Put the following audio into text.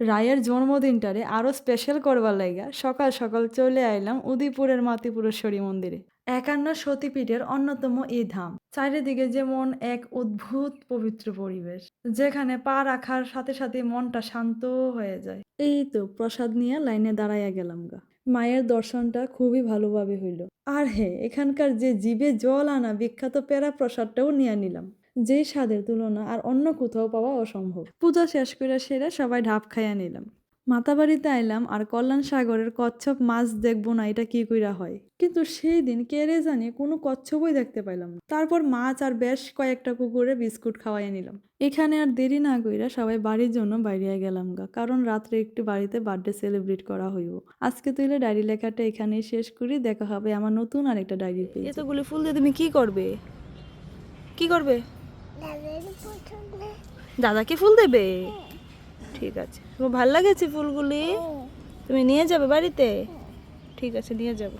রায়ের জন্মদিনটারে আরো স্পেশাল করবার লাইগা সকাল সকাল চলে আইলাম উদয়পুরের মাতৃপুরেশ্বরী মন্দিরে। একান্ন সতীপীঠের অন্যতম এই ধাম। চারিদিকে যেমন এক অদ্ভুত পবিত্র পরিবেশ, যেখানে পা রাখার সাথে সাথে মনটা শান্ত হয়ে যায়। এই তো প্রসাদ নিয়ে লাইনে দাঁড়াইয়া গেলাম গা। মায়ের দর্শনটা খুবই ভালোভাবে হইল। আর হ্যাঁ, এখানকার যে জিভে জল আনা বিখ্যাত পেড়া প্রসাদটাও নিয়ে নিলাম, যেই স্বাদের তুলনা আর অন্য কোথাও পাওয়া অসম্ভব। পূজা শেষ করে সেরে সবাই ঢাব খাইয়া নিলাম। মাতাবাড়িতে আইলাম আর কল্যাণ সাগরের কচ্ছপ মাছ দেখবো না এটা কি কইরা হয়, কিন্তু সেই দিন কেড়ে জানি কোনো কচ্ছপই দেখতে পাইলাম না। তারপর মাছ আর বেশ কয়েকটা কুকুরে বিস্কুট খাওয়াইয়া নিলাম। এখানে আর দেরি না কইরা সবাই বাড়ির জন্য বাইরিয়া গেলাম গা, কারণ রাত্রে একটু বাড়িতে বার্থডে সেলিব্রেট করা হইব। আজকে তুইলে ডায়েরি লেখাটা এখানেই শেষ করি। দেখা হবে আমার নতুন আরেকটা ডায়েরি পেয়ে। এতগুলো ফুল দিয়ে তুমি কি করবে? কি করবে? দাদাকে ফুল দেবে? ঠিক আছে, তোমার ভাল লাগেছে ফুলগুলি? তুমি নিয়ে যাবে বাড়িতে? ঠিক আছে, নিয়ে যাবো।